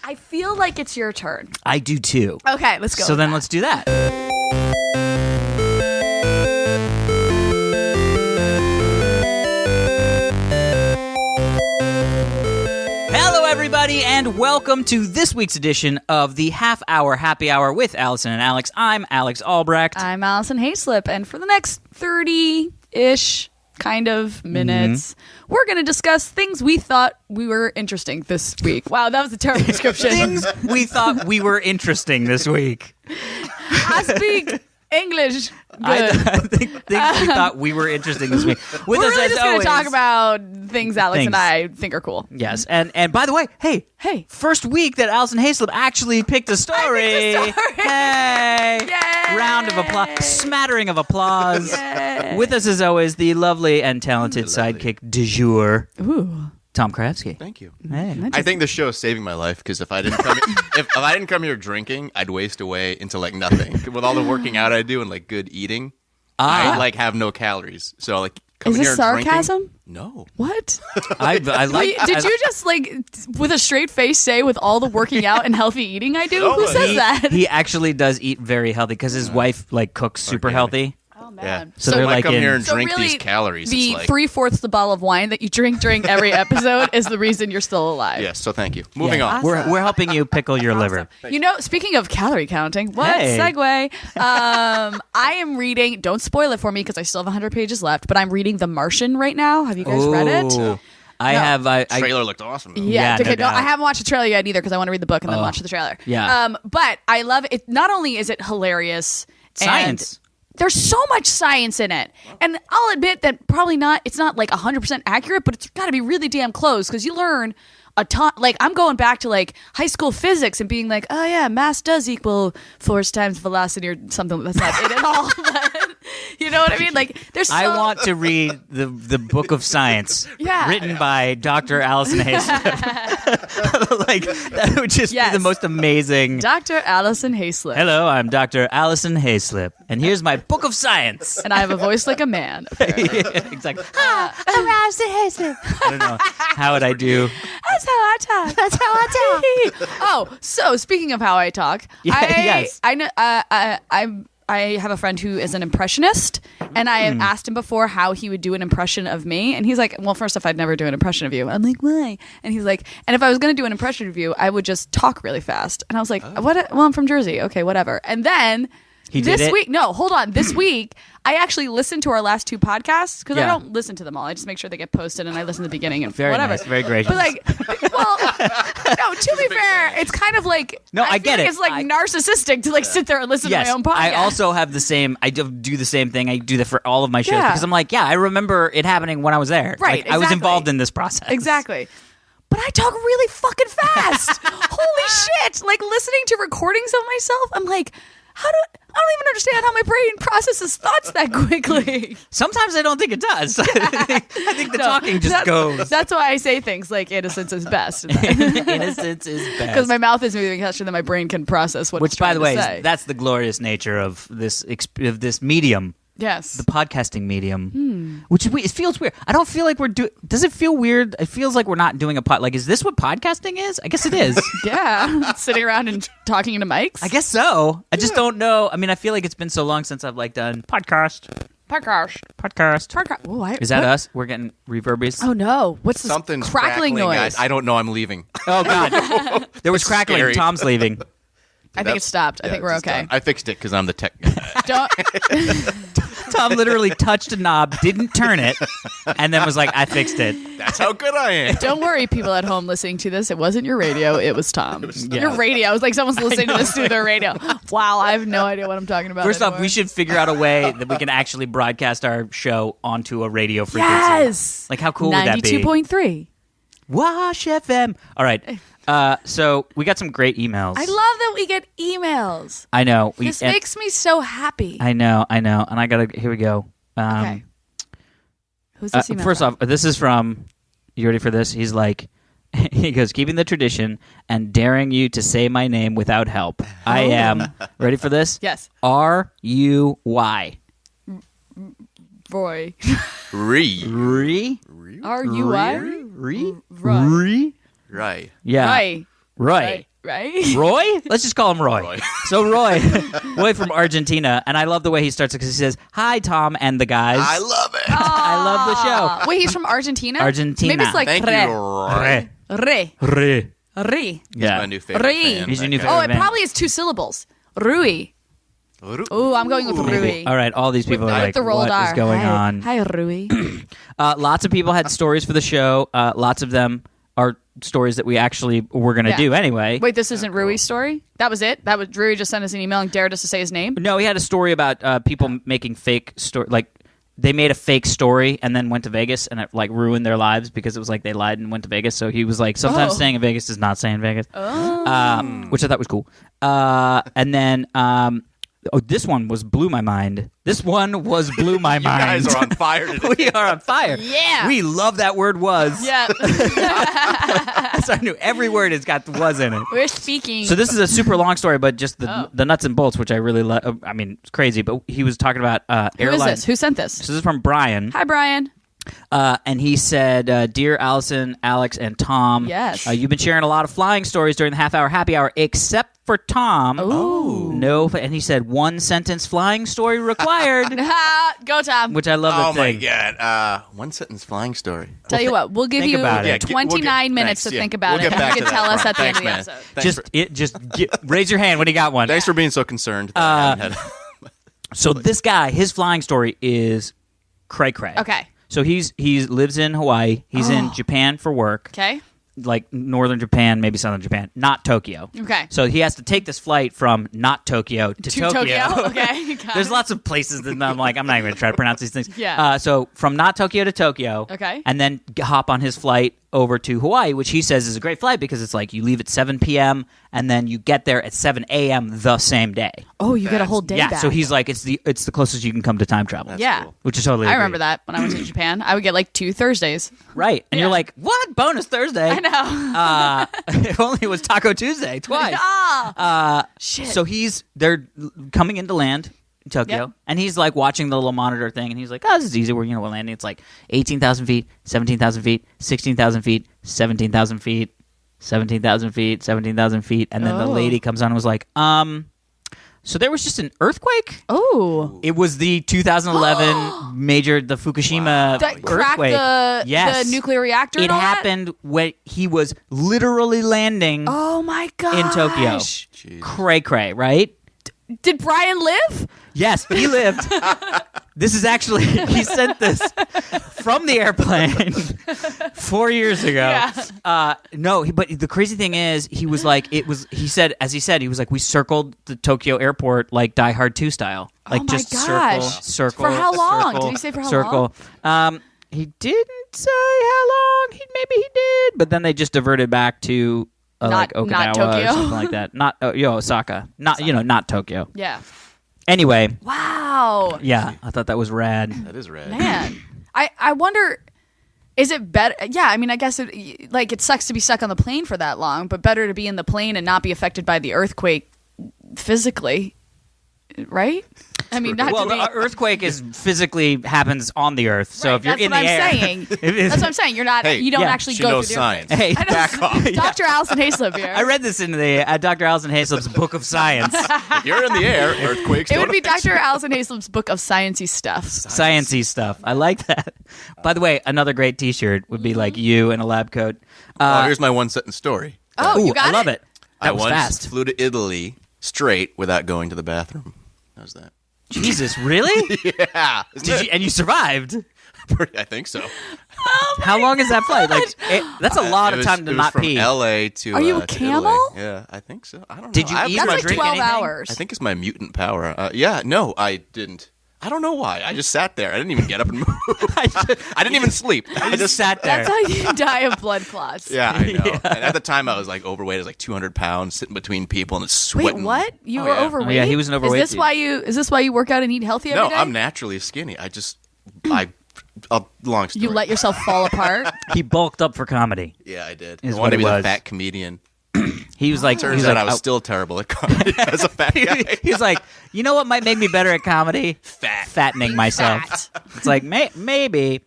I feel like it's your turn. I do too. Okay, let's go. So then let's do that. Hello, everybody, and welcome to this week's edition of the Half Hour Happy Hour with Allison and Alex. I'm Alex Albrecht. I'm Alison Haislip, and for the next 30-ish kind of minutes, we're going to discuss things we thought we were interesting this week. Wow, that was a terrible description. Things we thought we were interesting this week. I speak English good. I think things we thought we were interesting this week. With We're us, really as just going always, to talk about things Alex and I think are cool. Yes, and by the way, hey, first week that Alison Haislip actually picked a story. Hey, Yay! Round of applause, smattering of applause. Yay! With us, as always, the lovely and talented sidekick du jour, Tom Kravsky. Thank you. Hey. I think this show is saving my life because if I didn't come, if I didn't come here drinking, I'd waste away into like nothing. With all the working out I do and like good eating, I like have no calories. So like, Is this here sarcasm? Drinking, no. What? I like. Did you just like with a straight face say with all the working out and healthy eating I do? No, Who says that? He actually does eat very healthy because his wife like cooks super healthy. Oh Yeah. man. So So they're if I like come in- here and So drink really, these calories. the it's like, 3/4 the bottle of wine that you drink during every episode is the reason you're still alive. yes. So thank you. Moving Yeah. on. We're helping you pickle your liver. You know, speaking of calorie counting, what Hey. segue? I am reading. Don't spoil it for me because I still have 100 pages left. But I'm reading The Martian right now. Have you guys read it? Ooh. I No. have. I Trailer looked awesome. Though. Yeah, Yeah, okay, no doubt. I haven't watched the trailer yet either because I want to read the book and then Oh. watch the trailer. Yeah. But I love it. Not only is it hilarious, Science. and there's so much science in it. And I'll admit that probably not. It's not like 100% accurate, but it's got to be really damn close because you learn a ton. Like I'm going back to like high school physics and being like, oh yeah, mass does equal force times velocity or something. That's not it at all. But, you know what I mean? Like there's. So, I want to read the book of science Yeah. written by Dr. Alison Haislip. Like that would just Yes. be the most amazing. Dr. Alison Haislip. Hello, I'm Dr. Alison Haislip, and here's my book of science. And I have a voice like a man. Apparently. Exactly. I'm Alison Haislip. I don't know. How would I do? That's how I talk. That's how I talk. Oh, so speaking of how I talk, Yes. I know. I have a friend who is an impressionist, and I have asked him before how he would do an impression of me, and he's like, "Well, first off, I'd never do an impression of you." I'm like, "Why?" And he's like, "And if I was going to do an impression of you, I would just talk really fast." And I was like, "What? Well, I'm from Jersey. Okay, whatever." And then He did this it? week, no, hold on. This week, I actually listened to our last two podcasts because I Yeah. don't listen to them all. I just make sure they get posted, and I listen to the beginning and Very whatever. nice, very gracious. But like, well, no. To be fair, it's kind of like No, I feel get like it. It's like narcissistic to like sit there and listen Yes, to my own podcast. I also have the same. I do the same thing. I do that for all of my shows Yeah. because I'm like, yeah, I remember it happening when I was there. Right, Like, I was exactly. involved in this process. Exactly. But I talk really fucking fast. Holy shit! Like listening to recordings of myself, I'm like, I don't even understand how my brain processes thoughts that quickly. Sometimes I don't think it does. I think the talking just goes. That's why I say things like innocence is best. Innocence is best. Because my mouth is moving faster than my brain can process what Which, it's by trying the way, to say. that's the glorious nature of this medium, Yes. the podcasting medium. Which it feels weird. I don't feel like we're doing. Does it feel weird? It feels like we're not doing a pod. Like, is this what podcasting is? I guess it is. Yeah. Sitting around and talking into mics. I guess so. I just don't know. I mean, I feel like it's been so long since I've like done podcast. Oh, Is that us? We're getting reverbies. Oh no! What's this Something's crackling noise? guys. I don't know. I'm leaving. Oh God! There was crackling. scary. Tom's leaving. I think it stopped. I think we're it's okay. done. I fixed it because I'm the tech guy. Don't. Tom literally touched a knob, didn't turn it, and then was like, "I fixed it." That's how good I am. Don't worry, people at home listening to this. It wasn't your radio. It was Tom. Yeah. Your radio. It was like someone's listening to this through their radio. Wow, I have no idea what I'm talking about. First off, anymore. we should figure out a way that we can actually broadcast our show onto a radio frequency. Yes. Like, how cool would that be? 92.3. Wash FM. All right. So we got some great emails. I love that we get emails. I know. This makes me so happy. I know. And I gotta. Here we go. Okay. Who's this email First from? off, this is from. You ready for this? He's like. He goes, keeping the tradition and daring you to say my name without help. I am. Ready for this? Yes. R-U-Y. Roy. Re. R-U-I? Re? Right. Re? Right. Yeah. Right. Right. right? Roy? Let's just call him Roy. Roy. So Roy from Argentina, and I love the way he starts it because he says, "Hi, Tom and the guys." I love it. I love the show. Wait, he's from Argentina? Argentina. Maybe it's like Thank re. you, Roy. Re. Re. Re. He's Yeah. my new favorite Rui. fan. He's your that new guy. favorite Oh, it man. probably is 2 syllables. Rui. Oh, I'm going with Rui. All right, all these people are like, the rolled what is R. going Hi. on? Hi, Rui. Lots of people had stories for the show. Lots of them are stories that we actually were going to Yeah. do anyway. Wait, this isn't Rui's story? That was it? That was Rui just sent us an email and dared us to say his name? No, he had a story about people making fake story. Like they made a fake story and then went to Vegas and it like ruined their lives because it was like they lied and went to Vegas. So he was like, sometimes Oh. staying in Vegas is not staying in Vegas, Oh. which I thought was cool. And then. This one blew my mind. This one blew my You mind. guys are on fire today. We are on fire. Yeah. We love that word was. Yeah. So I knew every word has got was in it. We're speaking. So this is a super long story, but just the nuts and bolts, which I really love. I mean, it's crazy, but he was talking about Who is airline. this? Who sent this? So this is from Brian. Hi, Brian. And he said, "Dear Allison, Alex, and Tom, Yes. you've been sharing a lot of flying stories during the half-hour happy hour, except for Tom. Ooh. No, and he said 1-sentence flying story required, Go, Tom. which I love. Oh that my thing. god! One sentence flying story. Tell you what, we'll give think you about it. 29 minutes thanks, to think about we'll it, get and back you to can that tell us front. at the end Thanks, of the man. episode. Thanks Raise your hand when you got one. Thanks for being so concerned. that I haven't had- So this guy, his flying story is cray cray. Okay. So he lives in Hawaii. He's in Japan for work. Okay. Like northern Japan, maybe southern Japan, not Tokyo. Okay. So he has to take this flight from not Tokyo to Tokyo. Okay. Got There's it. lots of places that I'm like, I'm not even going to try to pronounce these things. Yeah. So from not Tokyo to Tokyo. Okay. And then hop on his flight over to Hawaii, which he says is a great flight because it's like you leave at 7 p.m. and then you get there at 7 a.m. the same day. Oh, you get a whole day Yeah. back. So he's like, it's the closest you can come to time travel. yeah. cool. Which is totally. I agree. remember that when I went to Japan. I would get like 2 Thursdays. Right. And Yeah. you're like, what? Bonus Thursday? I know. If only it was Taco Tuesday twice. Shit. So they're coming into land in Tokyo, Yep. and he's like watching the little monitor thing, and he's like, "Oh, this is easy. We're landing. It's like 18,000 feet, 17,000 feet, 16,000 feet, 17,000 feet, 17,000 feet, 17,000 feet," and then the Oh. lady comes on and was like, So there was just an earthquake. Oh. It was the 2011 the Fukushima That cracked earthquake. the Yes. nuclear reactor It and all that? happened when he was literally landing Oh my god. in Tokyo. Jeez. Cray cray, right? Did Brian live? Yes, he lived. This is actually he sent this from the airplane 4 years ago. Yeah. No, but the crazy thing is, he was like, he said, he was like, we circled the Tokyo airport like Die Hard 2 style, like my just gosh. circle. For how long? circle, Did he say for how circle. He didn't say how long. Maybe he did, but then they just diverted back to like Okinawa not Tokyo. or something like that. Not Osaka. Not not Tokyo. Yeah. Anyway, Wow. yeah, I thought that was rad. That is rad. Man. I wonder, is it better? Yeah, I mean, I guess it sucks to be stuck on the plane for that long, but better to be in the plane and not be affected by the earthquake physically, right? I mean, not Well, to be. the earthquake happens on the Earth. So Right, if you're that's in what the I'm air, saying. That's what I'm saying. You're not. Hey, you don't yeah, actually she go knows through the science. Hey, I know. back off. Dr. Alison Haislip here. I read this in the Dr. Alison Haislip's Book of Science, If you're in the air, earthquakes It don't would be affect Dr. Alison Haislip's book of sciencey stuff. sciencey stuff. I like that. By the way, another great T-shirt would be like you in a lab coat. Well, here's my one sentence story. Oh, Ooh, you got I love it. That I was once fast. flew to Italy straight without going to the bathroom. How's that? Jesus, really? Yeah. Isn't it? And you survived? I think so. How long is that flight? Like, that's a lot It of was- time to it was not from pee. L.A. to Are you a to camel? Italy. Yeah, I think so. I don't know. Did you I have eat That's or like drink 12 anything? hours. I think it's my mutant power. Yeah, no, I didn't. I don't know why. I just sat there. I didn't even get up and move. I didn't even sleep. I just sat there. That's how you die of blood clots. Yeah, I know. And at the time, I was like overweight. I was like 200 pounds, sitting between people, and it's Wait, sweating. what? You Oh, were yeah. overweight? Oh, yeah, he was an overweight Is this why you work out and eat healthy every No, day? I'm naturally skinny. Long story. You let yourself fall apart? He bulked up for comedy. Yeah, I did. Is I what wanted to it be was. the fat comedian. He was like, Turns out I was still terrible at comedy as a fat guy. He's like, you know what might make me better at comedy? Fattening myself. Fat. It's like maybe.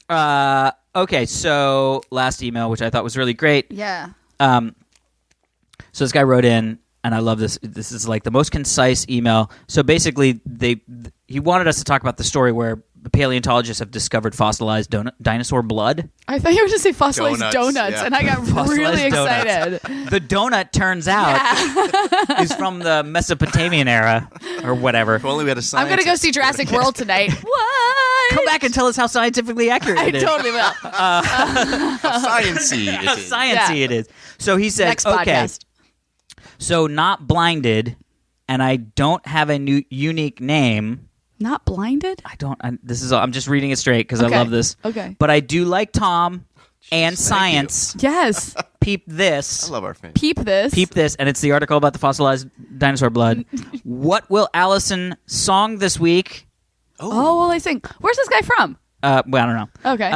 Okay, so last email, which I thought was really great. Yeah. So this guy wrote in, and I love this. This is like the most concise email. So basically, he wanted us to talk about the story where the paleontologists have discovered fossilized dinosaur blood. I thought you were going to say fossilized donuts, yeah. and I got really excited. The donut, turns out, is from the Mesopotamian era or whatever. If only we had a I'm scientist. going to go see Jurassic World tonight. What? Come back and tell us how scientifically accurate I it is. totally will. How sciencey it How is. sciencey it is. So he said, Next okay, podcast. so not blinded, and I don't have a new unique name. Not blinded? I'm just reading it straight because I love this. Okay. But I do like Tom and science. Yes. Peep this. I love our fame. Peep this. And it's the article about the fossilized dinosaur blood. What will Allison song this week? Oh, well, I think. Where's this guy from? Well, I don't know. Okay.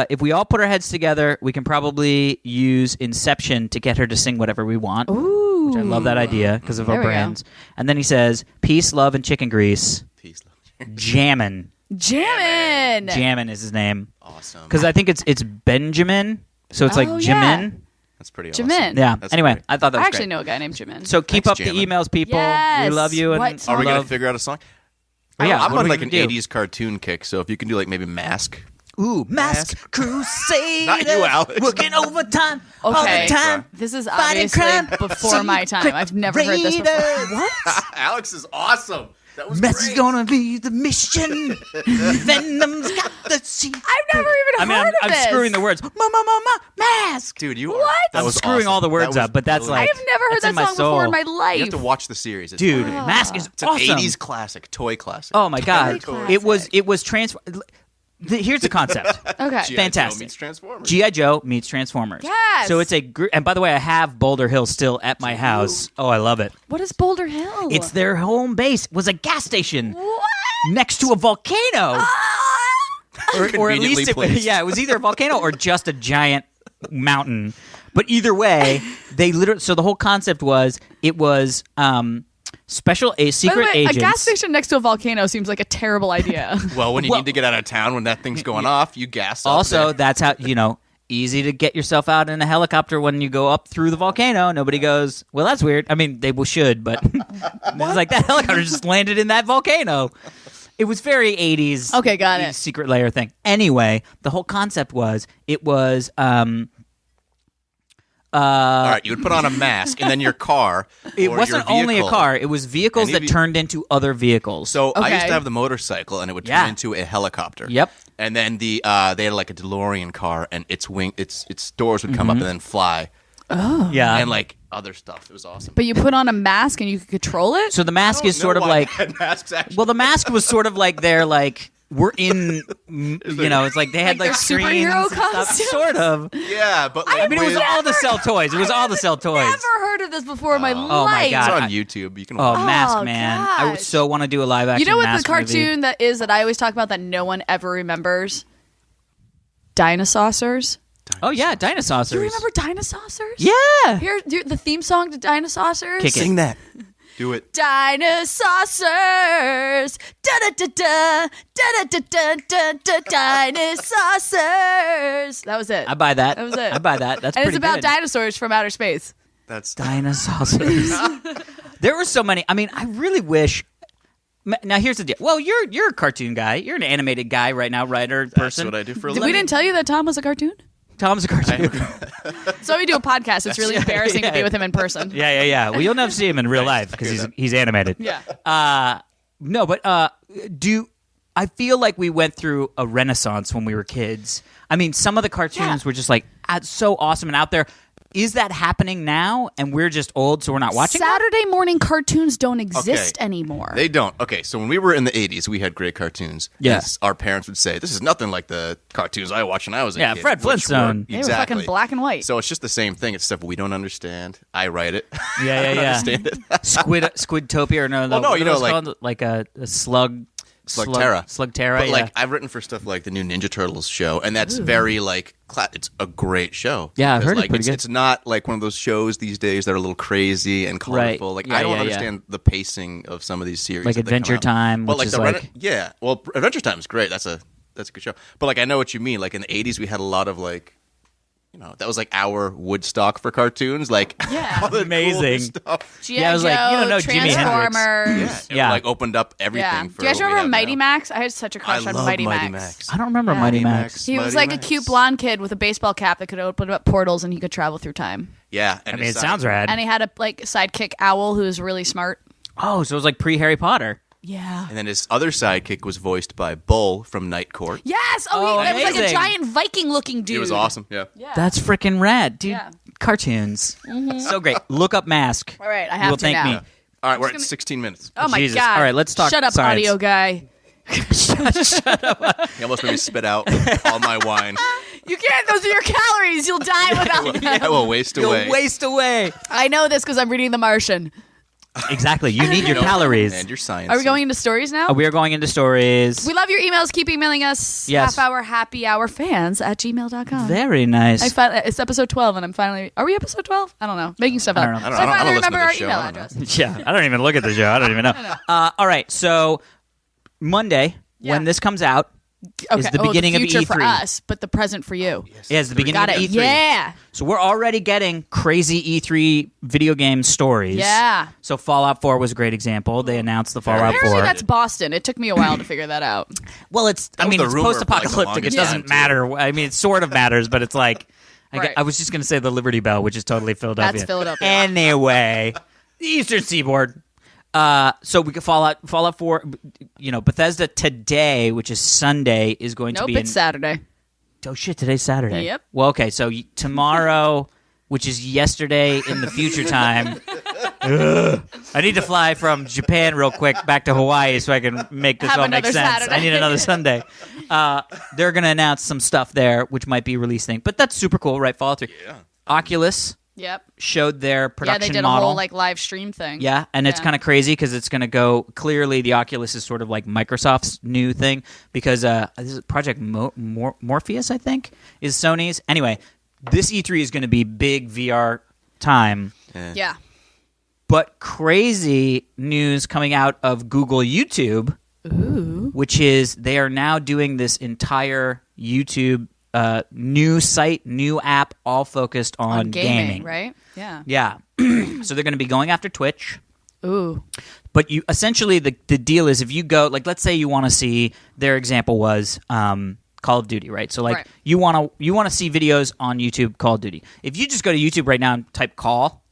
If we all put our heads together, we can probably use Inception to get her to sing whatever we want. Ooh. Which I love that idea because of There our we go. brands. And then he says, peace, love, and chicken grease. Peace, love. Jammin'. Jammin' is his name. Awesome. Because I think it's Benjamin. So it's like Oh, Jimin. That's pretty awesome. Jimin. Yeah. That's anyway, great. I thought that was I actually great. know a guy named Jimin. So keep Thanks, up the Jammin'. emails, people. Yes. We love you. And What Are we going love- to figure out a song? Oh, yeah. I'm What on are we like an gonna do? 80s cartoon kick, so if you can do like maybe Mask. Ooh, Mask Crusader. Not you, Alex. Working overtime all Okay. the time. This is Fighting obviously crime. before my time. I've never heard this before. Raiders. What? Alex is awesome. That was Mess great. is gonna be the mission. Venom's got the secret. I've never even heard of I'm this. screwing the words. Mask. Dude, you What? are. That I'm was screwing awesome. all the words That was up, but that's brilliant. I have never heard That's in that my song before in soul. my life. You have to watch the series. It's Dude, brilliant. Mask is It's an awesome. 80s classic, toy classic. Oh my god. Classic. It was here's the concept. Okay. G.I. fantastic. Joe meets Transformers. G.I. Joe meets Transformers. Yes. So it's and by the way, I have Boulder Hill still at my house. Oh, I love it. What is Boulder Hill? It's their home base. It was a gas station What? next to a volcano. Or at Conveniently least placed. it was either a volcano or just a giant mountain. But either way, they literally. So the whole concept was secret By the way, agents. a gas station next to a volcano seems like a terrible idea. Well, when you need to get out of town, when that thing's going off, you gas up Also, there. that's how easy to get yourself out in a helicopter when you go up through the volcano. Nobody goes, well, that's weird. I mean, they should, but it's like that helicopter just landed in that volcano. It was very 80s. Okay, got it. Secret layer thing. Anyway, the whole concept was All right, you would put on a mask, and then your car. it or wasn't your only a vehicle- car. It was vehicles Any that ve- turned into other vehicles. So I used Okay. to have the motorcycle, and it would turn Yeah. into a helicopter. Yep. And then they had like a DeLorean car, and its doors would come up and then fly, yeah. and like other stuff. It was awesome. But you put on a mask and you can control it? So the mask is sort of like masks actually. well, the mask was sort of like they're like we're in it's like they had Like like their screens superhero and stuff, costumes? sort of. yeah, but I mean, it was all to sell toys. It was all to sell toys. Never heard of this before in my life. Oh my It's God. on YouTube. You can Oh, watch. Mask Oh, Man! I would gosh. so want to do a live action. You know what the Mask cartoon movie. that is that I always talk about that no one ever remembers? Dinosaurs. Oh yeah, Dinosaurs. Do you remember Dinosaurs? Yeah. Here, the theme song to Dinosaurs. Kick it. Sing that. Do it. Dinosaurs. Da da da da da da da da da. Dinosaurs. That was it. I buy that. That was it. I buy that. That's and pretty it's about good. dinosaurs from outer space. That's Dinosaurs. There were so many. I mean, I really wish. Now here's the deal. Well, you're a cartoon guy. You're an animated guy right now, writer, that's person. what I do for a We living. didn't tell you that Tom was a cartoon? Tom's a cartoon. So we do a podcast. It's really embarrassing to be with him in person. Yeah. Well, you'll never see him in real life because he's animated. Yeah. No, but I feel like we went through a renaissance when we were kids. I mean, some of the cartoons were just like so awesome and out there. Is that happening now and we're just old so we're not watching them? Saturday morning cartoons don't exist anymore. They don't. Okay, so when we were in the 80s, we had great cartoons. Yeah. And our parents would say, this is nothing like the cartoons I watched when I was a Yeah, kid. Fred which Flintstone. were- They were fucking black and white. So it's just the same thing. It's stuff we don't understand. I write it. Yeah. I don't understand it. Squidtopia or no, Well, no, what you are know, those like- called? Like a slug. Slugterra. Slugterra, But yeah. like I've written for stuff like the new Ninja Turtles show, and that's very like it's a great show. Yeah, I've Because, heard it's like, pretty good. It's not like one of those shows these days that are a little crazy and colorful. Like Yeah, I don't yeah. understand the pacing of some of these series. Like that they come Adventure out. Time, but which like is the like- yeah. Well, Adventure Time is great. That's a good show. But like I know what you mean. Like in the 80s, we had a lot of like that was like our Woodstock for cartoons. Like, Yeah. all the Amazing. cool stuff. G.I. Yeah, I was like, you don't know Joe, Jimi Hendrix. Transformers. It like opened up everything. Yeah. For Do you guys what we remember have Mighty now. Max? I had such a I crush on love Mighty Max. I don't remember Yeah. Mighty Mighty Max. Max. He was Mighty like a Max. cute blonde kid with a baseball cap that could open up portals and he could travel through time. Yeah, I mean, it sounds rad. And he had a sidekick Owl who was really smart. Oh, so it was like pre-Harry Potter. Yeah. And then his other sidekick was voiced by Bull from Night Court. Yes. Oh, It was like a amazing. giant Viking-looking dude. He was awesome. Yeah. Yeah. That's freaking rad, dude. Yeah. Cartoons. So great. Look up Mask. All right, I You have will to thank now. me. All right, we're at gonna- 16 minutes. Oh my Jesus. god! All right, let's talk Shut up, science. audio guy. He almost made me spit out all my wine. You can't. Those are your calories. You'll die without them. Yeah, well, waste away. You'll waste away. I know this because I'm reading The Martian. Exactly. You need your calories. And your science. Are we going into stories now? We are going into stories. We love your emails. Keep emailing us. Yes. halfhourhappyhourfans @gmail.com. Very nice. It's episode 12, and I'm finally. Are we episode 12? I don't know. Making stuff up. don't know. I don't So know. I I finally don't listen to remember our this show. email I don't know. address. Yeah, I don't even look at the show. I don't even know. All right, so Monday, Yeah. when this comes out, Okay. is the beginning the future of E3. for us, but the present for you. Yeah, it's the beginning Got of it. E3. Yeah. So we're already getting crazy E3 video game stories. Yeah. So Fallout 4 was a great example. They announced the Fallout Apparently 4. that's Boston. It took me a while to figure that out. Well, it's That was it's the rumor for, like, the post-apocalyptic. It longest doesn't time, too. matter. I mean, it sort of matters, but it's like Right. I was just going to say the Liberty Bell, which is totally Philadelphia. That's Philadelphia. Anyway, the Eastern Seaboard. So we could Fallout 4. Bethesda today, which is Sunday, is going to Nope, be. it's Saturday. Oh shit! Today's Saturday. Yep. Well, okay. So tomorrow, which is yesterday in the future time. I need to fly from Japan real quick back to Hawaii so I can make this Have all make another sense. Saturday. I need another Sunday. They're going to announce some stuff there, which might be a release thing, but that's super cool, right? Fallout 3. Yeah. Oculus Yep. showed their Yeah, production they did model. a whole live stream thing. Yeah, and it's Yeah. kind of crazy because it's going to go. Clearly, the Oculus is sort of like Microsoft's new thing because this is Project Morpheus, I think, is Sony's. Anyway, this E3 is going to be big VR time, Yeah. but crazy news coming out of Google YouTube, which is they are now doing this entire YouTube new site, new app, all focused on gaming, right? Yeah. Yeah, so they're going to be going after Twitch. Ooh. But you essentially the deal is if you go let's say you want to see their example was Call of Duty, right? So Right. you want to see videos on YouTube Call of Duty. If you just go to YouTube right now and type call,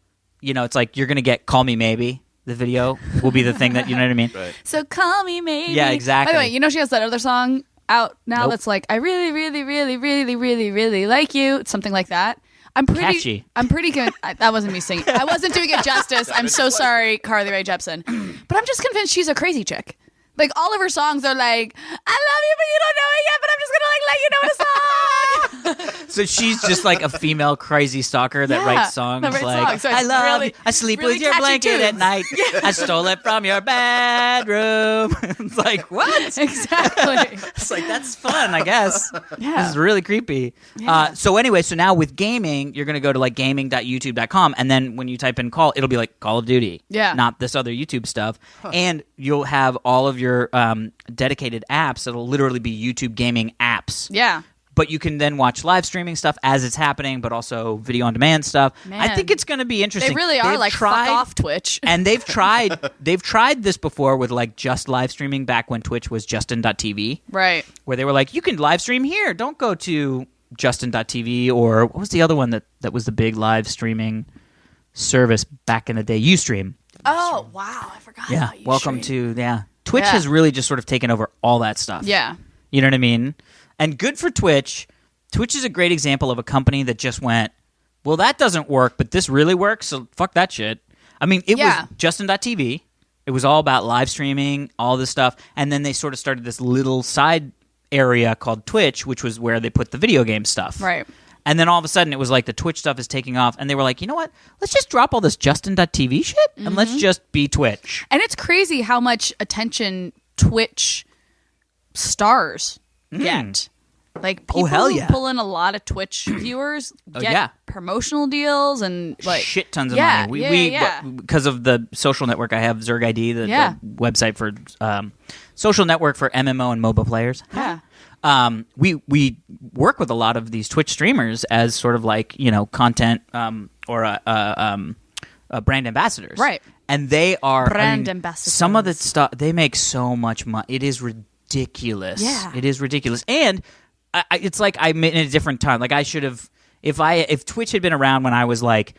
it's like you're going to get Call Me Maybe. The video will be the thing that you know what I mean. Right. So call me maybe. Yeah, exactly. By the way, she has that other song out now Nope. that's like I really, really, really, really, really, really like you. It's something like that. I'm pretty Catchy. I'm pretty good. That wasn't me singing. I wasn't doing it justice. I'm so sorry, Carly Rae Jepsen. But I'm just convinced she's a crazy chick. Like all of her songs are like, I love you, but you don't know it yet. But I'm just gonna let you know in a song. So she's just like a female crazy stalker that Yeah, writes songs that writes like songs. So I it's love really- you. I sleep really with your catchy blanket at tunes. night. I stole it from your bedroom. It's like what? Exactly. It's like that's fun, I guess. Yeah. This is really creepy. So anyway, so now with gaming, you're gonna go to like gaming.youtube.com, and then when you type in call, it'll be like Call of Duty, Yeah. not this other YouTube stuff, and you'll have all of your dedicated apps that'll literally be YouTube gaming apps. Yeah. But you can then watch live streaming stuff as it's happening, but also video on demand stuff. I Man. think it's going to be interesting. They really are They've like tried, fuck off Twitch. and they've tried this before with like just live streaming back when Twitch was Justin.tv, Right. where they were like, you can live stream here. Don't go to Justin.tv or what was the other one that was the big live streaming service back in the day? Ustream. Oh wow, I forgot. Yeah. about Welcome Ustream. to Twitch Yeah. has really just sort of taken over all that stuff. Yeah. You know what I mean? And good for Twitch. Twitch is a great example of a company that just went, well, that doesn't work, but this really works, so fuck that shit. I mean, it Yeah. was Justin.tv. It was all about live streaming, all this stuff. And then they sort of started this little side area called Twitch, which was where they put the video game stuff. Right. And then all of a sudden, it was like the Twitch stuff is taking off. And they were like, you know what? Let's just drop all this Justin.tv shit and let's just be Twitch. And it's crazy how much attention Twitch stars get. Like people hell who yeah. pull in a lot of Twitch viewers get yeah. promotional deals and like Shit tons of yeah, money. yeah. Because of the social network, I have ZergID, the Yeah. website for social network for MMO and MOBA players. Yeah. we work with a lot of these Twitch streamers as sort of like content or brand ambassadors, Right. And they are Brand ambassadors. Some of the stuff they make so much money. It is ridiculous. Yeah. It is ridiculous. And it's like I'm in a different time. Like I should have, if Twitch had been around when I was like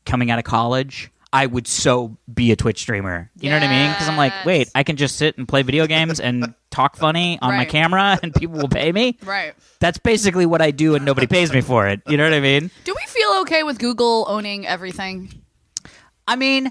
coming out of college, I would so be a Twitch streamer. You know what I mean? Because I'm like, wait, I can just sit and play video games and talk funny on my Right. camera, and people will pay me. Right. That's basically what I do, and nobody pays me for it. You know what I mean? Do we feel okay with Google owning everything? I mean,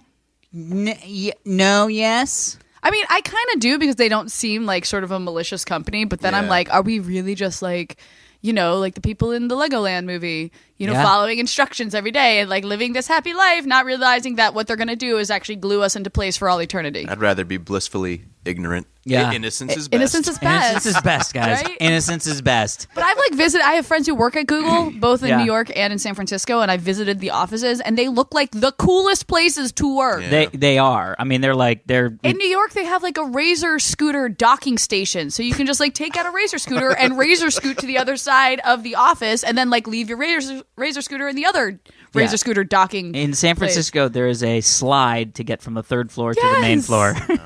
no, yes. I mean, I kind of do because they don't seem like sort of a malicious company. But then I'm Yeah. like, are we really just like, like the people in the Legoland movie, Yeah. following instructions every day and like living this happy life, not realizing that what they're going to do is actually glue us into place for all eternity. I'd rather be blissfully ignorant. Yeah. Innocence is best. Innocence is best. Innocence is best, guys. Right? Innocence is best. But I've I have friends who work at Google, both in Yeah. New York and in San Francisco, and I visited the offices, and they look like the coolest places to work. Yeah. They are. I mean, they're In New York, they have like a Razor scooter docking station, so you can just like take out a Razor scooter and Razor scoot to the other side of the office, and then like leave your Razor scooter in the other Razor scooter docking. in San place. Francisco. There is a slide to get from the third floor to the main Yes. floor. Oh my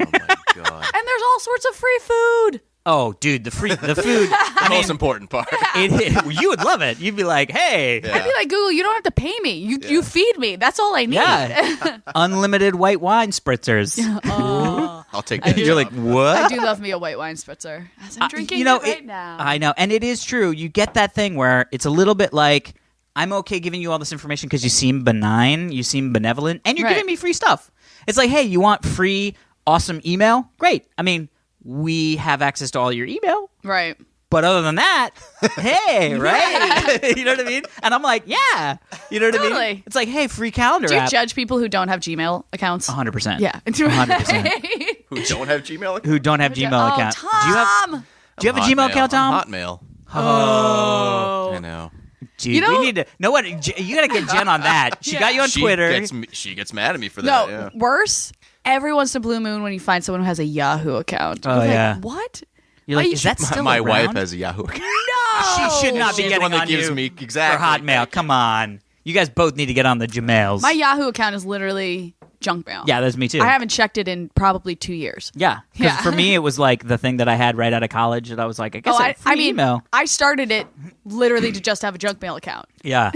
god. And there's all sorts of free food. Oh, dude, the food. The most important part. You would love it. You'd be like, hey, Yeah. I'd be like, Google, you don't have to pay me. You feed me. That's all I need. yeah, unlimited white wine spritzers. I'll take that. You're like, what? I do love me a white wine spritzer. As I'm drinking it right now. I know, and it is true. You get that thing where it's a little bit like, I'm okay giving you all this information because you seem benign, you seem benevolent, and you're Right. giving me free stuff. It's like, hey, you want free, awesome email? Great. I mean, we have access to all your email. Right. But other than that, hey, right? You know what I mean? And I'm like, yeah. You know what I mean? Totally. It's like, hey, free calendar Do you app. judge people who don't have Gmail accounts? 100%. Yeah. 100%. Who don't have Gmail account? Who don't have Gmail Oh, account. Tom. Do you have a Gmail account, Tom? I'm Hotmail. Oh. I know. Dude, You know- we need to. No what? You got to get Jen on that. She got you on Twitter. She gets mad at me for No, that. Yeah. worse. Every once in a blue moon when you find someone who has a Yahoo account. Oh, You're like, yeah. what? You're like, Why is you- that still My wife around? has a Yahoo account. No. She should not be She's the getting one that on gives you me exactly for Hotmail. Come on, you guys both need to get on the Gmails. My Yahoo account is literally junk mail. Yeah, that's me too. I haven't checked it in probably 2 years. Yeah, because Yeah. for me it was like the thing that I had right out of college that I was like, I guess I mean, email. I started it literally to just have a junk mail account. Yeah.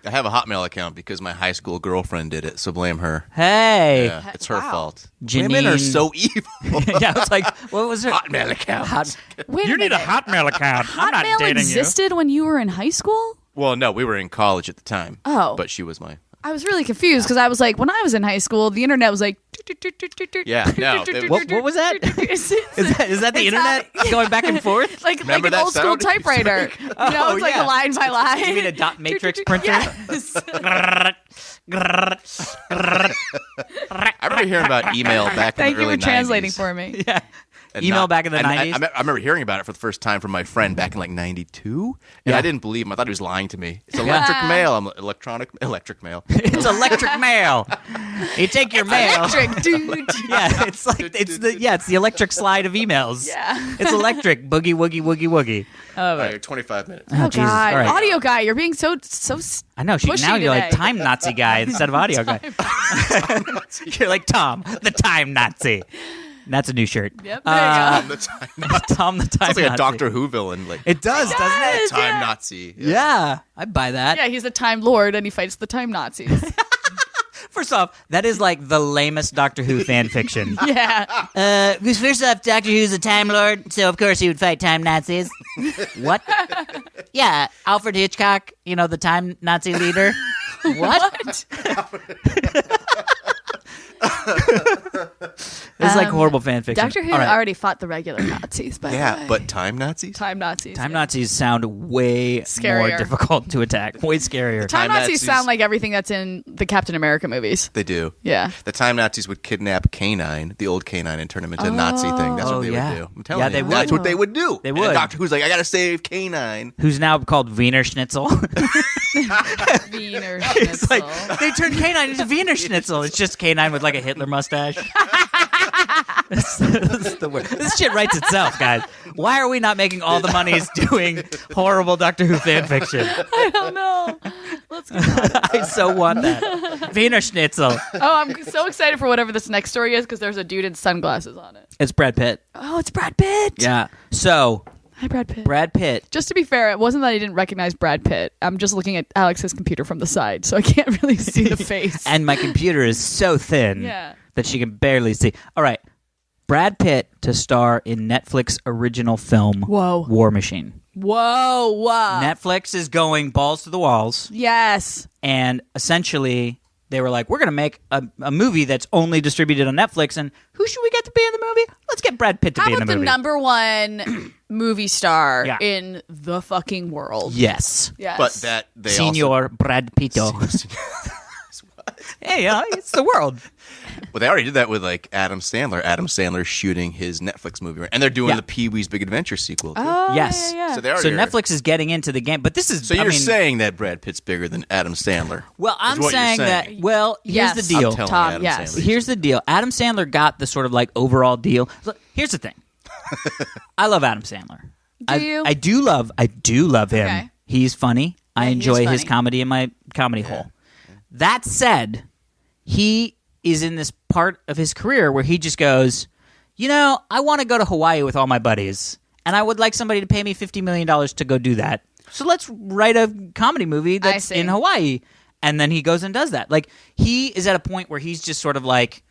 I have a Hotmail account because my high school girlfriend did it, so blame her. Hey. Yeah, it's her Wow. fault. Janine. Women are so evil. Yeah, I was like, what was it? Hotmail account. Wait You a need a minute. Hotmail account. I'm not Hotmail dating existed when you were in high school? Well, no, we were in college at the time. Oh. But she was my... I was really confused because I was like, when I was in high school, the internet was like. Yeah, no, it was- What was that? Is that the It's internet going back and forth? like Remember an that old school sound? typewriter. You know, Oh, it's like yeah. a line by line. You mean a dot matrix printer? Yes. I remember hearing about email back in Thank the you early for translating 90s. for me. Yeah. And Email back in the and 90s? I remember hearing about it for the first time from my friend back in like 92. And Yeah. I didn't believe him. I thought he was lying to me. It's electric mail. I'm electric mail. It's electric mail. You take your mail. Electric, dude. Yeah, it's like it's the electric slide of emails. Yeah. It's electric. Boogie woogie woogie woogie. All right, 25 minutes. Oh, Jesus. God. All right. Audio guy, you're being so I know. pushy Now you're like today. time Nazi guy instead of audio guy. You're like Tom, the time Nazi. That's a new shirt. Yep, there you go. The time, Tom, the time sounds like Nazi. a Doctor Who villain. Like It does, doesn't it? Yes, time yeah. Nazi. Yeah, I'd buy that. Yeah, he's a time lord and he fights the time Nazis. First off, that is like the lamest Doctor Who fan fiction. Yeah. Because first off, Doctor Who's a Time Lord, so of course he would fight time Nazis. What? Yeah, Alfred Hitchcock, the time Nazi leader. What? It's like horrible fan fiction. Doctor Who All right. already fought the regular Nazis, by the Yeah, way. but time Nazis? Time Nazis. Time yeah. Nazis sound way more Scarier. difficult to attack. Way scarier. Time Time Nazis Nazis- sound like everything that's in the Captain America movies. They do. Yeah. The time Nazis would kidnap K9, the old K9, and turn him into a Nazi thing. That's Oh, what they yeah. would do. I'm telling Yeah, you. they would. That's what they would do. They And would. Doctor Who's like, I gotta save K9. Who's now called Wiener Schnitzel. Wiener It's Schnitzel. like they turned K9 into Wiener Schnitzel. It's just K9 with like a Hitler mustache. This is the word. This shit writes itself, guys. Why are we not making all the monies doing horrible Doctor Who fan fiction? I don't know. Let's get on. I so want that. Wiener Schnitzel. Oh, I'm so excited for whatever this next story is because there's a dude in sunglasses on it. It's Brad Pitt. Oh, it's Brad Pitt. Yeah. So, Hi, Brad Pitt. Brad Pitt. Just to be fair, it wasn't that I didn't recognize Brad Pitt. I'm just looking at Alex's computer from the side, so I can't really see the face. And my computer is so thin that she can barely see. All right. Brad Pitt to star in Netflix original film Whoa. War Machine. Whoa. Netflix is going balls to the walls. Yes. And essentially, they were like, we're going to make a movie that's only distributed on Netflix. And who should we get to be in the movie? Let's get Brad Pitt to be in the movie. How about the number one movie star Yeah. in the fucking world? Yes. Yes. But that they Senor Brad Pitto. Hey, it's the world. Well, they already did that with like Adam Sandler. Adam Sandler's shooting his Netflix movie, right? And they're doing the Pee-wee's Big Adventure sequel too. Oh, Yes. yeah. So they already So Netflix is getting into the game. But this is, So you're saying that Brad Pitt's bigger than Adam Sandler? well, I'm is what you're saying that, saying. well, here's Yes. the deal. I'm telling Tom, you, Adam yes. Sandler. Here's the deal. Adam Sandler got the sort of like overall deal. Look, here's the thing. I love Adam Sandler. Do you? I do love him. Okay. He's funny. I Yeah, he is enjoy his funny. comedy in my comedy hole. That said, he is in this part of his career where he just goes, I want to go to Hawaii with all my buddies, and I would like somebody to pay me $50 million to go do that. So let's write a comedy movie that's see. in Hawaii. And then he goes and does that. Like, he is at a point where he's just sort of like,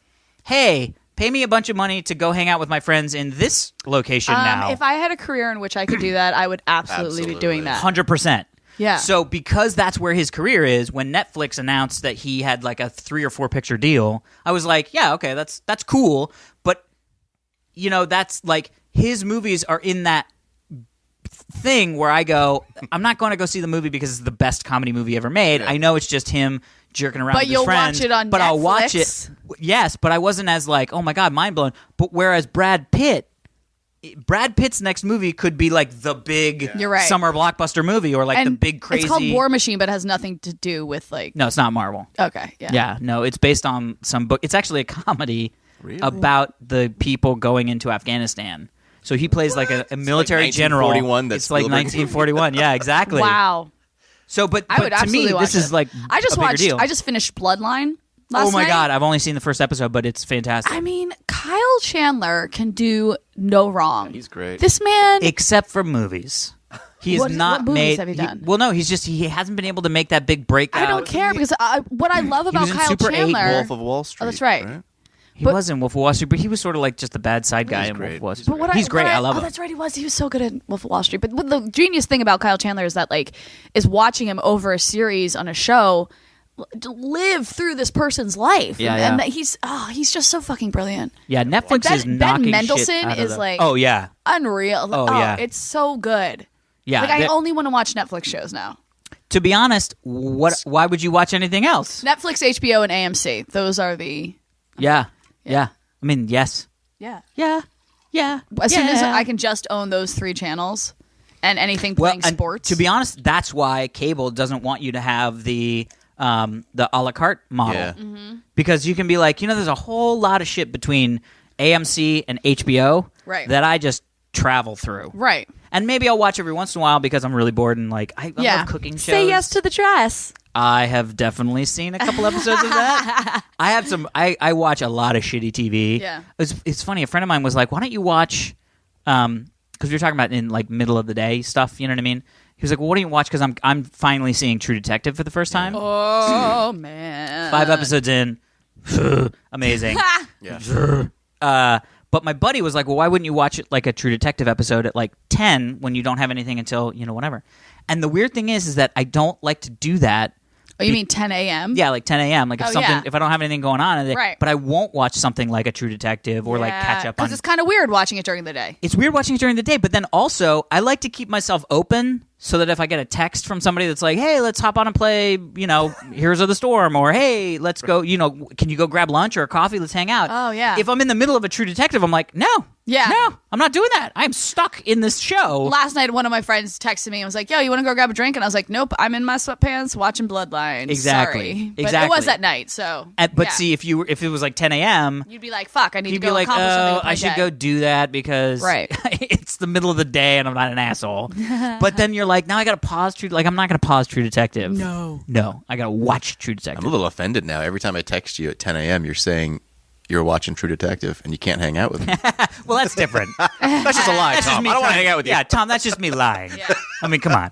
hey, pay me a bunch of money to go hang out with my friends in this location now. If I had a career in which I could do that, I would absolutely be doing that. 100%. Yeah. So because that's where his career is, when Netflix announced that he had like a 3 or 4 picture deal, I was like, yeah, okay, that's cool. But that's like his movies are in that thing where I go, I'm not going to go see the movie because it's the best comedy movie ever made. Yeah. I know it's just him jerking around But with his you'll friends. watch it on but I'll watch Netflix? it. Yes, but I wasn't as like, oh my God, mind blown. But whereas Brad Pitt's next movie could be like the big You're right. summer blockbuster movie or like and the big crazy. It's called War Machine, but it has nothing to do with like. No, it's not Marvel. Okay. Yeah. Yeah, no, it's based on some book. It's actually a comedy Really? about the people going into Afghanistan. So he plays like a military like general. 1941, that's it's like Spielberg. 1941. Yeah, exactly. Wow. So, but I would to me, absolutely watch this is it. like I just a bigger watched. deal. I just finished Bloodline last Oh my night. God, I've only seen the first episode, but it's fantastic. I mean, Kyle Chandler can do no wrong. He's great. This man. Except for movies. He has What- not what movies made. have you done? Well, no, he hasn't been able to make that big breakout. I don't care because what I love about was in Kyle Super 8, Chandler. Wolf of Wall Street. Oh, that's right. He But- was in Wolf of Wall Street, but he was sort of like just the bad side guy He's in Wolf great. of Wall He's Street. But He's great. I love oh, him. that's right. He was so good at Wolf of Wall Street. But what the genius thing about Kyle Chandler is that is watching him over a series on a show live through this person's life. Yeah, and yeah. that he's just so fucking brilliant. Yeah, Netflix Ben- is Ben knocking shit Mendelsohn out of is the- like- Oh yeah, Unreal. Oh, yeah. It's so good. yeah. I That- only want to watch Netflix shows now. to be honest, why would you watch anything else? Netflix, HBO, and AMC. Those are the Yeah. I mean, yes. yeah. Yeah. As soon as I can just own those 3 channels and anything playing and sports. to be honest, that's why cable doesn't want you to have the a la carte model. Yeah. Mm-hmm. Because you can be like, there's a whole lot of shit between AMC and HBO Right. that I just travel through. right. And maybe I'll watch every once in a while because I'm really bored and like I love cooking shows. Say yes to the dress. I have definitely seen a couple episodes of that. I have some. I watch a lot of shitty TV. Yeah. It's funny. A friend of mine was like, "Why don't you watch?" Because we were talking about in like middle of the day stuff. You know what I mean? He was like, "Well, what do you watch?" Because I'm finally seeing True Detective for the first time. Oh man. 5 episodes in, amazing. Yeah. But my buddy was like, "Well, why wouldn't you watch it like a True Detective episode at like 10 when you don't have anything until whatever?" And the weird thing is that I don't like to do that. Oh, you mean 10 a.m.? Yeah, like 10 a.m. Like if if I don't have anything going on, Right. But I won't watch something like a True Detective or like catch up on. Because it's kind of weird watching it during the day. It's weird watching it during the day, but then also I like to keep myself open so that if I get a text from somebody that's like, hey, let's hop on and play, Heroes of the Storm, or hey, let's go, can you go grab lunch or a coffee? Let's hang out. Oh, yeah. If I'm in the middle of a True Detective, I'm like, no, I'm not doing that. I'm stuck in this show. Last night, one of my friends texted me and was like, yo, you want to go grab a drink? And I was like, nope, I'm in my sweatpants watching Bloodline. Exactly. Sorry. But Exactly. it was at night, so. But see, if it was like 10 a.m., you'd be like, fuck, I need to you'd go be like, accomplish something oh, with my I should day. go do that because it's the middle of the day and I'm not an asshole. But then you're like, now I got to pause I'm not going to pause True Detective. No, I got to watch True Detective. I'm a little offended now. Every time I text you at 10 a.m., you're saying you're watching True Detective and you can't hang out with me. Well, that's different. That's just a lie, That's just Tom. me I don't want to trying- hang out with you. Yeah, Tom, that's just me lying. Yeah. I mean, come on.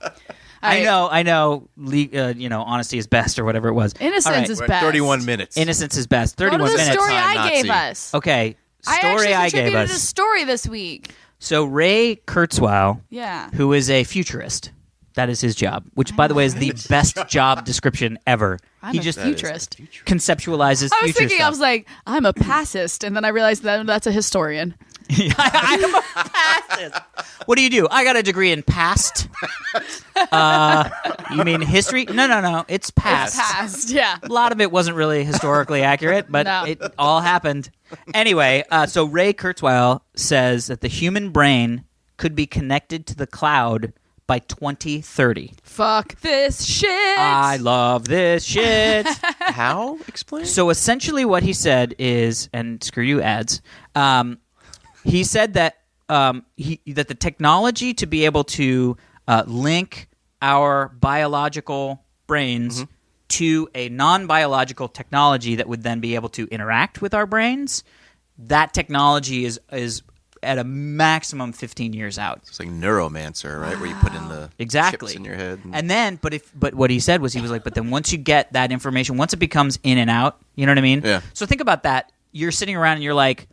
I know. Honesty is best, or whatever it was. Innocence All right. is We're at best. 31 minutes. Innocence is best. Go to 31 the minutes. story Time I gave Nazi. us. Okay. I Story actually I gave contributed a us. story this week. So Ray Kurzweil, Yeah. who is a futurist, that is his job, which, by the way, is the best job description ever. I'm He a just futurist. conceptualizes I was future thinking, stuff. I was like, I'm a pacifist, and then I realized that that's a historian. I'm a pastist. What do? I got a degree in past. You mean history? No. It's past. Past, yeah. A lot of it wasn't really historically accurate, but No. it all happened. Anyway, so Ray Kurzweil says that the human brain could be connected to the cloud by 2030. Fuck this shit. I love this shit. How? Explain. So essentially what he said is, and screw you ads, he said that that the technology to be able to link our biological brains to a non-biological technology that would then be able to interact with our brains, that technology is at a maximum 15 years out. It's like Neuromancer, right? Where you put in the Exactly. chips in your head. And then, but what he said was, he was like, but then once you get that information, once it becomes in and out, you know what I mean? Yeah. So think about that. You're sitting around and you're like,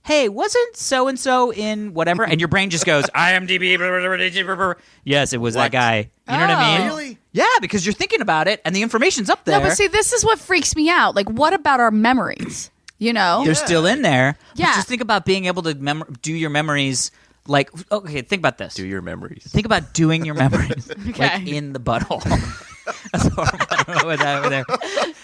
hey, wasn't so-and-so in whatever? And your brain just goes, IMDb, blah, blah, blah, blah. Yes, it was that What? guy. You know what I mean? Really? Yeah, because you're thinking about it and the information's up there. No, but see, this is what freaks me out. Like, what about our memories? You know? They're still in there. But Yeah. just think about being able to do your memories. Like, okay, think about this. Do your memories. Think about doing your memories Okay. like in the butthole. That's horrible. With that over there.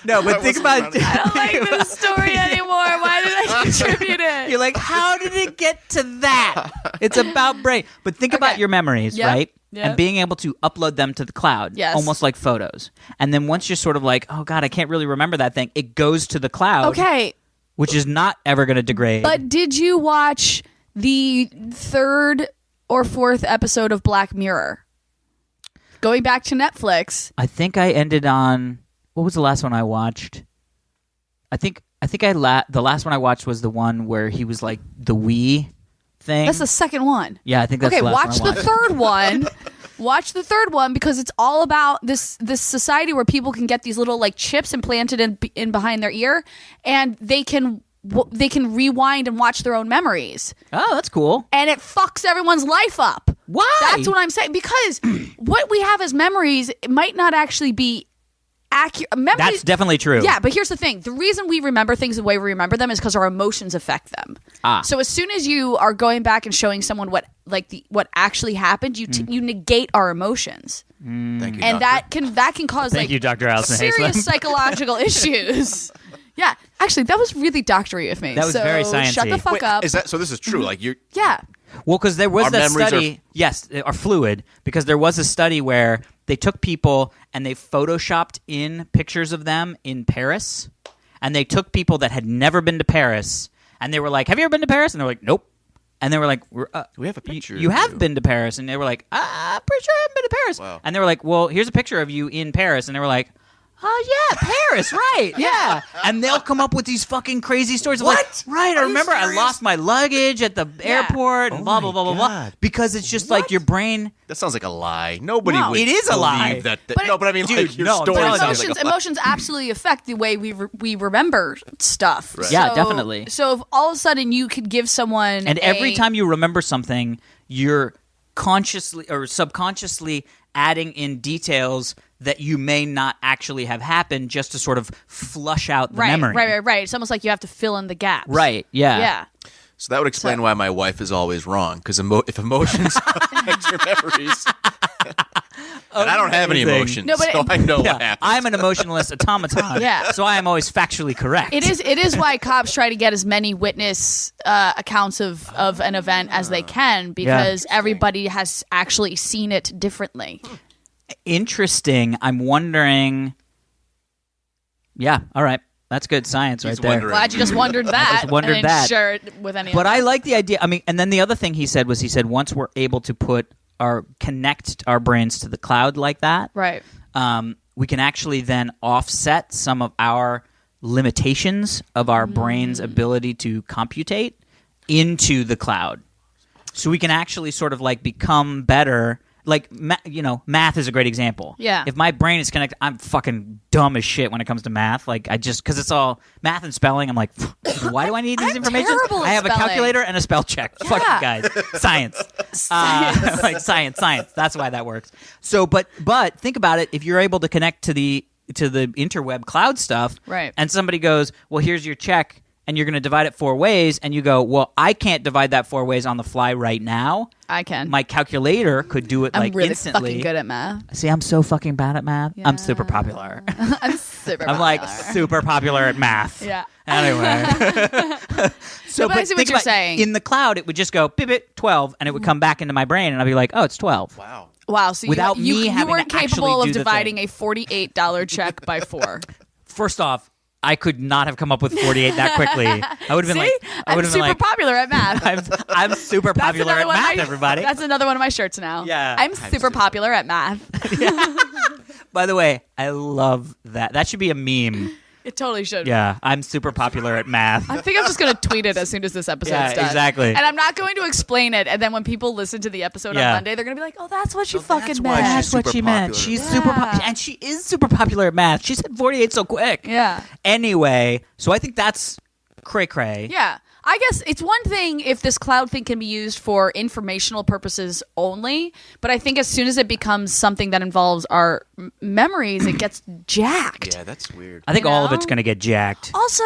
No, but think about. I don't like this story anymore. Why did I contribute it? You're like, how did it get to that? It's about brain. But think about Okay. your memories, Yep. right? Yep. And being able to upload them to the cloud, Yes. almost like photos. And then once you're sort of like, oh God, I can't really remember that thing, it goes to the cloud, Okay, which is not ever going to degrade. but did you watch the 3rd or 4th episode of Black Mirror? Going back to Netflix. I think I ended on, what was the last one I watched? I think the last one I watched was the one where he was like the Wii thing. That's the second one. Yeah, I think that's Okay, the last watch one I the watched. third one. Watch the third one because it's all about this society where people can get these little like chips implanted in behind their ear, and they can rewind and watch their own memories, Oh, that's cool. and it fucks everyone's life up. Why? That's what I'm saying, because what we have as memories might not actually be accurate. That's definitely true. Yeah, but here's the thing. The reason we remember things the way we remember them is because our emotions affect them. So as soon as you are going back and showing someone what actually happened, you negate our emotions. Thank you, And doctor. that can cause Thank you, Dr. Alison serious Haislip. psychological issues. Yeah, actually, that was really doctory of me. That was so very sciencey. Shut the fuck Wait, up. is that so? This is true. Like you're. Yeah. Well, because there was Our that memories study. Yes, they are fluid. Because there was a study where they took people and they photoshopped in pictures of them in Paris, and they took people that had never been to Paris, and they were like, "Have you ever been to Paris?" And they're like, "Nope." And they were like, We have a picture You of have you." been to Paris?" And they were like, "I'm pretty sure I haven't been to Paris." Wow. And they were like, "Well, here's a picture of you in Paris." And they were like, "Oh yeah, Paris, right? Yeah." And they'll come up with these fucking crazy stories. Of What? Like, right? I Are you remember I serious? lost my luggage at the airport and Oh blah my blah blah blah blah. God. Because it's just like your brain. That sounds like a lie. Nobody No. would. It is a believe lie. That, But no, but I mean, dude, like your no, I'm story telling sounds you. like a lie. Emotions absolutely affect the way we remember stuff. Right. Yeah, definitely. So if all of a sudden you could give someone And every time you remember something, you're consciously or subconsciously adding in details that you may not actually have happened, just to sort of flush out the memory. Right. It's almost like you have to fill in the gaps. Right. Yeah. Yeah. So that would explain why my wife is always wrong. Because if emotions affect your memories, And I don't have any emotions, No, but so I know what happens. I'm an emotionless automaton. Yeah. So I am always factually correct. It is why cops try to get as many witness accounts of an event as they can, because everybody has actually seen it differently. Interesting. I'm wondering. Yeah. All right. That's good science right there. wondering. Glad you just wondered that. just wondered and didn't that. share it with any. But other. I like the idea. I mean, and then the other thing he said once we're able to connect our brains to the cloud like that, Right. We can actually then offset some of our limitations of our brain's ability to computate into the cloud. So we can actually sort of like become better. Like, math is a great example. Yeah. If my brain is connected, I'm fucking dumb as shit when it comes to math. Like, because it's all math and spelling. I'm like, why do I need these I'm information? terrible at I have spelling. a calculator and a spell check. Fuck you guys. Science. Like science. That's why that works. So, but think about it. If you're able to connect to the interweb cloud stuff, Right. and somebody goes, well, here's your check, and you're going to divide it 4 ways, and you go, well, I can't divide that 4 ways on the fly right now. I can. My calculator could do it I'm like really instantly. fucking good at math. See, I'm so fucking bad at math. Yeah. I'm super popular. I'm super. I'm like popular. super popular at math. Yeah. Anyway. So, but I see what think you're about- saying. In the cloud, it would just go beep it 12, and it would come back into my brain, and I'd be like, oh, it's 12. Wow. Wow. So Without you me having weren't to actually capable of do the dividing thing. a $48 check by 4. First off, I could not have come up with 48 that quickly. I would have been See? like, I I'm would have been super like, popular at math. I'm super That's popular at another one of math, my- everybody. That's another one of my shirts now. Yeah. I'm super popular at math. By the way, I love that. That should be a meme. It totally should. Yeah, I'm super popular at math. I think I'm just going to tweet it as soon as this episode's Yeah, done. exactly. And I'm not going to explain it. And then when people listen to the episode Yeah. on Monday, they're going to be like, oh, that's what she So fucking that's why meant. she's That's what she super meant. popular. She's super popular, and she is super popular at math. She said 48 so quick. Yeah. Anyway, so I think that's cray cray. Yeah. I guess it's one thing if this cloud thing can be used for informational purposes only, but I think as soon as it becomes something that involves our memories, it gets jacked. Yeah, that's weird. I think You all of know? it's going to get jacked. Also,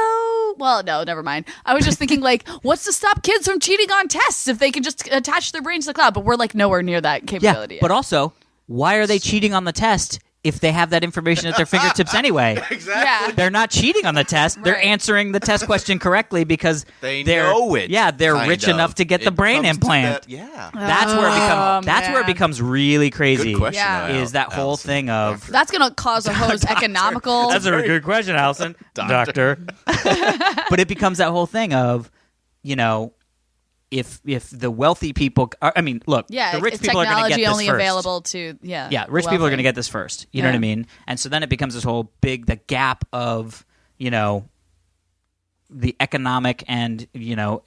well, no, never mind. I was just thinking, like, what's to stop kids from cheating on tests if they can just attach their brains to the cloud? But we're like nowhere near that Yeah, capability. but also, why are they cheating on the test if they have that information at their fingertips anyway? yeah. They're not cheating on the test. They're Right. answering the test question correctly because They they're know it. Yeah, they're kind rich of. enough to get the It brain comes to implant. that- yeah. That's where it becomes. That's where it man. becomes really crazy. Good question. Yeah. though, Is that whole Allison. thing of? That's going to cause a hose economical. That's a good question, Allison. Doctor. But it becomes that whole thing of, if the wealthy people, I mean, look, yeah, the rich it's people are going to get technology this only first. available to, Yeah, rich people are going to get this first. You know what I mean? And so then it becomes this whole the gap of, the economic and,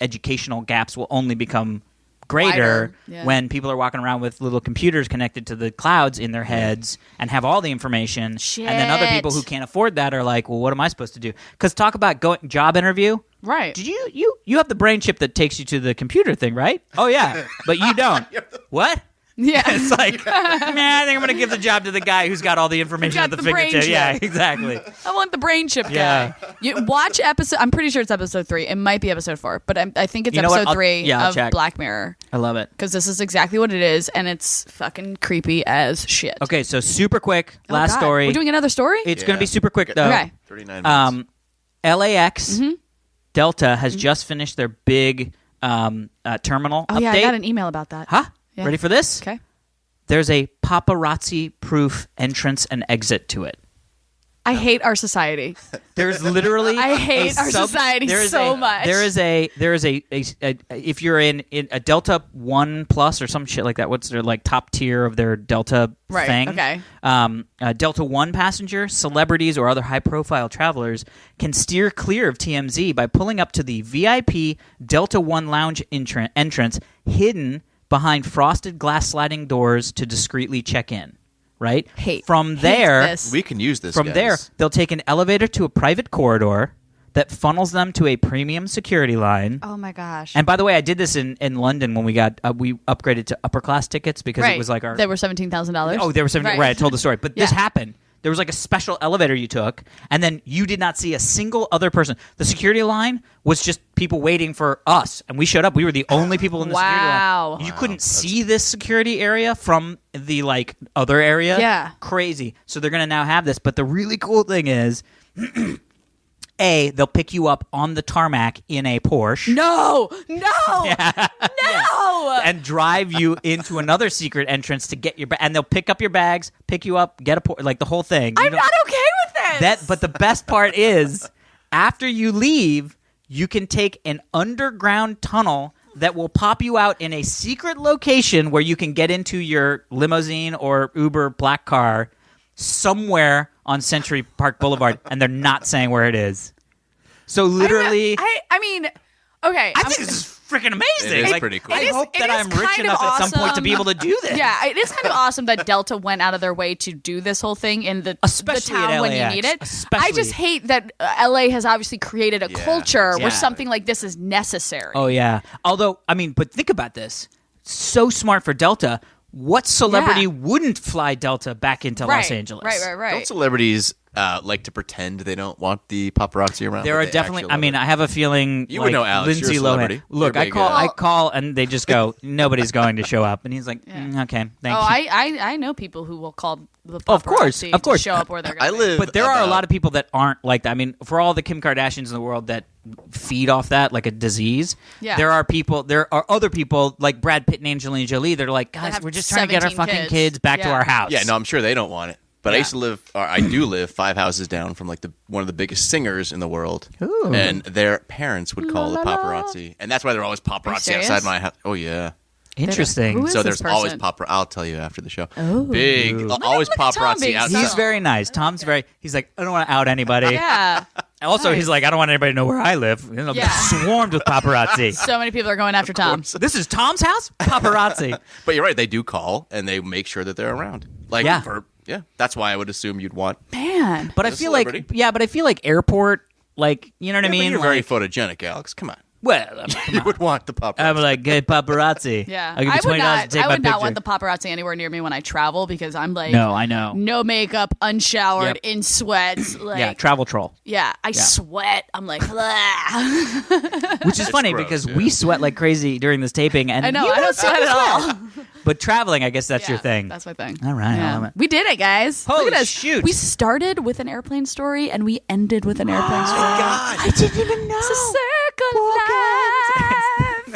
educational gaps will only become greater Wider, yeah. when people are walking around with little computers connected to the clouds in their heads and have all the information. And then other people who Shit. can't afford that are like, well, what am I supposed to do? Because talk about job interview. Right. Did you have the brain chip that takes you to the computer thing, right? Oh yeah, but you don't. What? Yeah. It's like, man, I think I'm going to give the job to the guy who's got all the information got at the the brain fingertip. chip. Yeah, exactly. I want the brain chip guy. Yeah. You watch episode. I'm pretty sure it's episode 3. It might be episode 4, but I think it's You know what? episode I'll- 3 yeah, I'll of check. Black Mirror, I love it. because this is exactly what it is, and it's fucking creepy as shit. Okay, so super quick, Oh, last God. story. We're doing another story. It's going to Yeah. be super quick though. Okay. 39 minutes. LAX Delta has just finished their big terminal Oh update. yeah, I got an email about that. Huh? Yeah. Ready for this? Okay. There's a paparazzi-proof entrance and exit to it. I hate our society. There's literally I hate our society so much. There is a if you're in a Delta 1 Plus or some shit like that, what's their like top tier of their Delta Right, thing? okay. Delta 1 passenger, celebrities or other high profile travelers can steer clear of TMZ by pulling up to the VIP Delta 1 lounge entrance hidden behind frosted glass sliding doors to discreetly check in. Right? From Hate there, this. We can use this. from guys. there, they'll take an elevator to a private corridor that funnels them to a premium security line. Oh my gosh. And by the way, I did this in London when we got we upgraded to upper class tickets because right. it was like our They were $17,000. oh they were 70 right. I told the story, but this Yeah. happened. There was like a special elevator you took, and then you did not see a single other person. The security line was just people waiting for us, and we showed up. We were the only people in the security line. You couldn't see this security area from the like other area. Yeah. Crazy. So they're going to now have this, but the really cool thing is A, they'll pick you up on the tarmac in a Porsche. No. And drive you into another secret entrance to get your and they'll pick up your bags, pick you up, get a like the whole thing. I'm not okay with this. But the best part is, after you leave, you can take an underground tunnel that will pop you out in a secret location where you can get into your limousine or Uber black car somewhere on Century Park Boulevard, and they're not saying where it is. So literally, I mean, okay. I think this is freaking amazing. It is pretty cool. I hope that I'm rich enough at some point to be able to do this. Yeah, it is kind of awesome that Delta went out of their way to do this whole thing in the Especially town at when you LAX. need it. Especially. I just hate that LA has obviously created a culture Yeah. where something like this is necessary. Oh yeah. Although, I mean, but think about this. So smart for Delta. What celebrity wouldn't fly Delta back into Los Angeles? Right. Don't celebrities like to pretend they don't want the paparazzi around? There but are they definitely. actually I mean, love I have a feeling. You like, would know, Alex. Lindsay You're a celebrity. Lohan. Look, You're I big, call, yeah. I call, and they just go, "Nobody's going to show up." And he's like, "Okay, thank you." I know people who will call the Of course, paparazzi of course. to show up where they're I going. live. But there are a about- lot of people that aren't like that. I mean, for all the Kim Kardashians in the world that feed off that like a disease, Yeah. there are other people like Brad Pitt and Angelina Jolie that are like, guys, have we're just trying to get our 17 fucking kids. kids back to Yeah. our house. Yeah, no, I'm sure they don't want it. But I used to live, or I do live 5 houses down from like one of the biggest singers in the world, Ooh. and their parents would call the paparazzi, and that's why there are always paparazzi serious? outside my house. Oh yeah. Interesting. Who is So this there's always person? I'll tell you after the show. Oh. Big, always Look at Tom paparazzi being outside. He's very nice. Tom's very. He's like, I don't want to out anybody. Yeah. Also, Nice. he's like, I don't want anybody to know where I live. You know, Yeah. swarmed with paparazzi. So many people are going after Tom. This is Tom's house? Paparazzi. But you're right, they do call and they make sure that they're around. Like Yeah. that's why I would assume you'd want. Man. But I As a feel like, celebrity. but I feel like airport, like, you know what I But mean? you're very Like, photogenic, Alex. Come on. well, You would want the paparazzi. I'm like, hey, paparazzi. Yeah. I'll give you $20 to take I my would not picture. want the paparazzi anywhere near me when I travel because I'm like No, I know. no makeup, unshowered, Yep. in sweats. Like Yeah, travel troll. I sweat. I'm like, blah. Which is funny gross, because yeah. we sweat like crazy during this taping. And I know, you I don't guys sweat at all. But traveling, I guess that's Yeah, your thing. That's my thing. All right, Yeah. I love it. We did it, guys. Holy Look at us. shoot. We started with an airplane story and we ended with an airplane story. God. I didn't even know. It's a circle of life.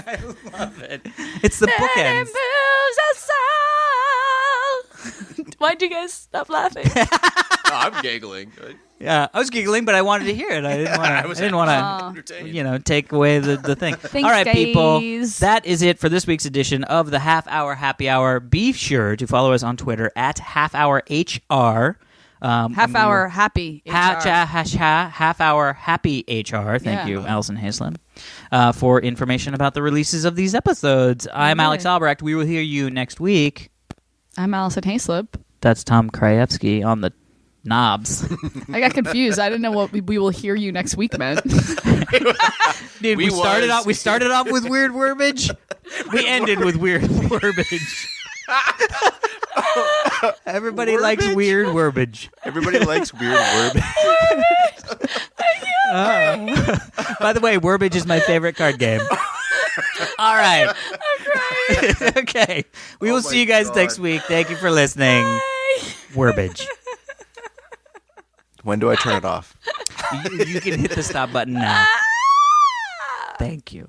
I love it. It's the And it bookends. moves us all. Why'd you guys stop laughing? Oh, I'm giggling. Yeah, I was giggling, but I wanted to hear it. I didn't want to. was I didn't want entertained. to, take away the thing. Thanks, All right, people. guys. That is it for this week's edition of the Half Hour Happy Hour. Be sure to follow us on Twitter at Half Hour HR. Half hour happy. Half Hour Happy HR. Thank you, Alison Haislip, for information about the releases of these episodes. I'm Alex Albrecht. We will hear you next week. I'm Alison Haislip. That's Tom Krajewski on the knobs. I got confused. I didn't know what we will hear you next week meant. Dude, we started off with weird verbiage. We ended with weird verbiage. Everybody likes Verbiage? weird verbiage. Everybody likes weird word. By the way, Werbage is my favorite card game. All right. Okay. We will see you guys next week. Thank you for listening. Werbage. When do I turn it off? You can hit the stop button now. Thank you.